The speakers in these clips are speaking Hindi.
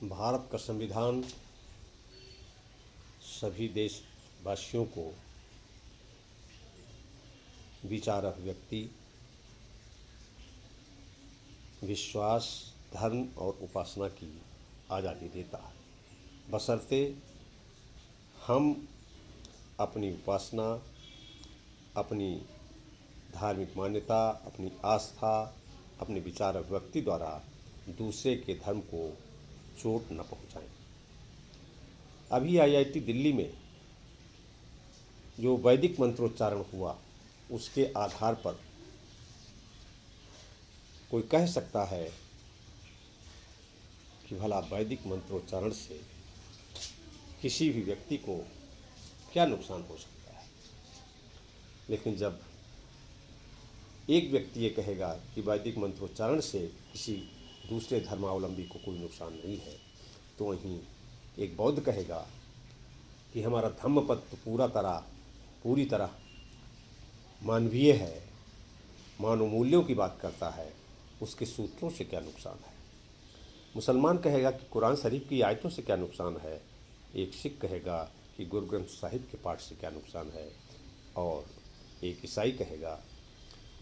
भारत का संविधान सभी देशवासियों को विचार अभिव्यक्ति, विश्वास, धर्म और उपासना की आज़ादी देता है, बशर्ते हम अपनी उपासना, अपनी धार्मिक मान्यता, अपनी आस्था, अपने विचार अभिव्यक्ति द्वारा दूसरे के धर्म को चोट न पहुंचाएं। अभी आईआईटी दिल्ली में जो वैदिक मंत्रोच्चारण हुआ, उसके आधार पर कोई कह सकता है कि भला वैदिक मंत्रोच्चारण से किसी भी व्यक्ति को क्या नुकसान हो सकता है। लेकिन जब एक व्यक्ति ये कहेगा कि वैदिक मंत्रोच्चारण से किसी दूसरे धर्मावलंबी को कोई नुकसान नहीं है, तो वहीं एक बौद्ध कहेगा कि हमारा धम्मपद तो पूरी तरह मानवीय है, मानव मूल्यों की बात करता है, उसके सूत्रों से क्या नुकसान है। मुसलमान कहेगा कि कुरान शरीफ की आयतों से क्या नुकसान है। एक सिख कहेगा कि गुरु ग्रंथ साहिब के पाठ से क्या नुकसान है, और एक ईसाई कहेगा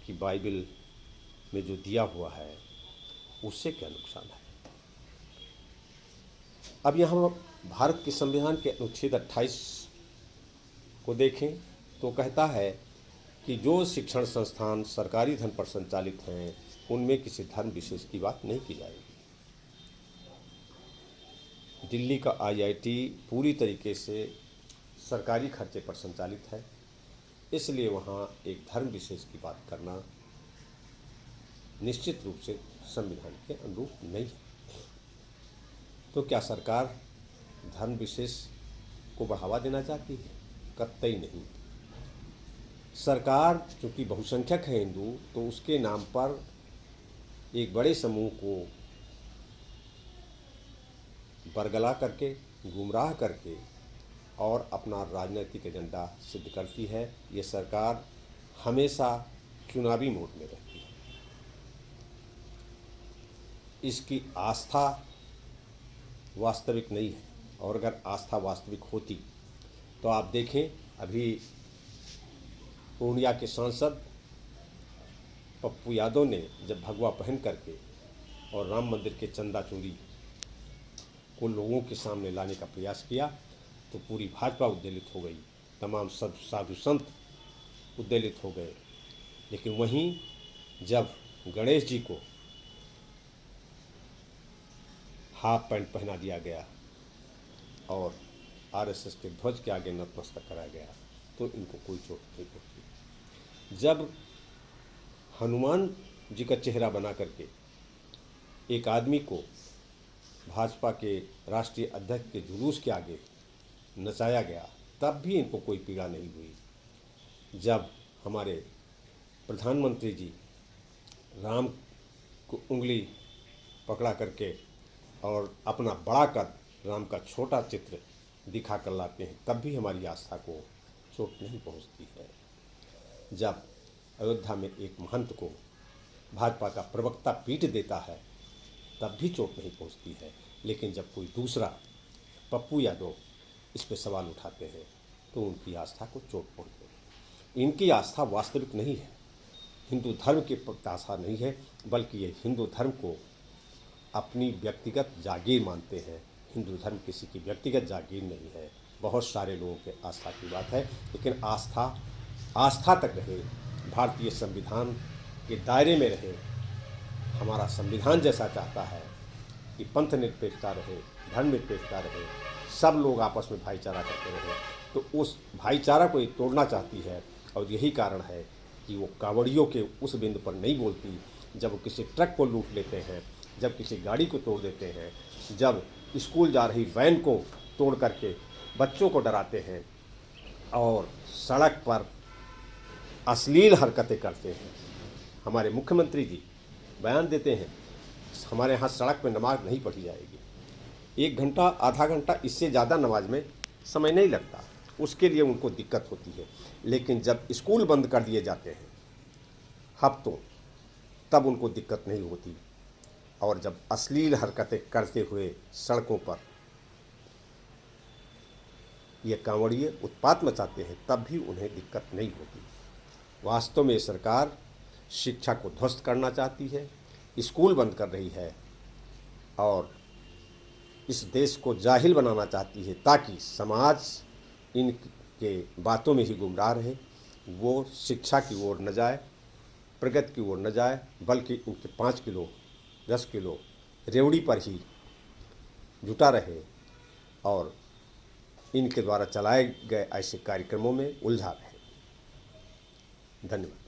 कि बाइबल में जो दिया हुआ है उससे क्या नुकसान है। अब यहाँ भारत के संविधान के अनुच्छेद 28 को देखें तो कहता है कि जो शिक्षण संस्थान सरकारी धन पर संचालित हैं उनमें किसी धर्म विशेष की बात नहीं की जाएगी। दिल्ली का आईआईटी पूरी तरीके से सरकारी खर्चे पर संचालित है, इसलिए वहाँ एक धर्म विशेष की बात करना निश्चित रूप से संविधान के अनुरूप नहीं है। तो क्या सरकार धर्म विशेष को बढ़ावा देना चाहती है? कतई नहीं। सरकार चूँकि बहुसंख्यक है हिंदू, तो उसके नाम पर एक बड़े समूह को बरगला करके, गुमराह करके और अपना राजनीतिक एजेंडा सिद्ध करती है। ये सरकार हमेशा चुनावी मोड में रहती है। इसकी आस्था वास्तविक नहीं है, और अगर आस्था वास्तविक होती तो आप देखें, अभी पूर्णिया के सांसद पप्पू यादव ने जब भगवा पहन करके और राम मंदिर के चंदा चोरी को लोगों के सामने लाने का प्रयास किया, तो पूरी भाजपा उद्वेलित हो गई, तमाम सब साधु संत उद्वेलित हो गए। लेकिन वहीं जब गणेश जी को हाफ पैंट पहना दिया गया और आरएसएस के ध्वज के आगे नतमस्तक कराया गया, तो इनको कोई चोट नहीं पहुंची। जब हनुमान जी का चेहरा बना करके एक आदमी को भाजपा के राष्ट्रीय अध्यक्ष के जुलूस के आगे नचाया गया, तब भी इनको कोई पीड़ा नहीं हुई। जब हमारे प्रधानमंत्री जी राम को उंगली पकड़ा करके और अपना बड़ा कर राम का छोटा चित्र दिखा कर लाते हैं, तब भी हमारी आस्था को चोट नहीं पहुंचती है। जब अयोध्या में एक महंत को भाजपा का प्रवक्ता पीट देता है, तब भी चोट नहीं पहुंचती है। लेकिन जब कोई दूसरा पप्पू यादव इस पे सवाल उठाते हैं, तो उनकी आस्था को चोट पहुंच गई। इनकी आस्था वास्तविक नहीं है, हिंदू धर्म के प्रति आस्था नहीं है, बल्कि ये हिंदू धर्म को अपनी व्यक्तिगत जागीर मानते हैं। हिंदू धर्म किसी की व्यक्तिगत जागीर नहीं है। बहुत सारे लोगों के आस्था की बात है, लेकिन आस्था तक रहे, भारतीय संविधान के दायरे में रहे। हमारा संविधान जैसा चाहता है कि पंथ निरपेक्षता रहे, धर्म निरपेक्षता रहे, सब लोग आपस में भाईचारा करते रहे, तो उस भाईचारा को ये तोड़ना चाहती है। और यही कारण है कि वो कांवड़ियों के उस बिंदु पर नहीं बोलती जब वो किसी ट्रक को लूट लेते हैं, जब किसी गाड़ी को तोड़ देते हैं, जब स्कूल जा रही वैन को तोड़ करके बच्चों को डराते हैं और सड़क पर अश्लील हरकतें करते हैं। हमारे मुख्यमंत्री जी बयान देते हैं, हमारे यहाँ सड़क पर नमाज नहीं पढ़ी जाएगी। 1 घंटा, आधा घंटा, इससे ज़्यादा नमाज में समय नहीं लगता, उसके लिए उनको दिक्कत होती है। लेकिन जब स्कूल बंद कर दिए जाते हैं हफ्तों, तब उनको दिक्कत नहीं होती। और जब अश्लील हरकतें करते हुए सड़कों पर ये कांवड़िए उत्पात मचाते हैं तब भी उन्हें दिक्कत नहीं होती। वास्तव में सरकार शिक्षा को ध्वस्त करना चाहती है, स्कूल बंद कर रही है और इस देश को जाहिल बनाना चाहती है ताकि समाज इनके बातों में ही गुमराह रहे, वो शिक्षा की ओर न जाए, प्रगति की ओर न जाए, बल्कि इनके 5 किलो 10 किलो रेवड़ी पर ही जुटा रहे और इनके द्वारा चलाए गए ऐसे कार्यक्रमों में उलझा रहे। धन्यवाद।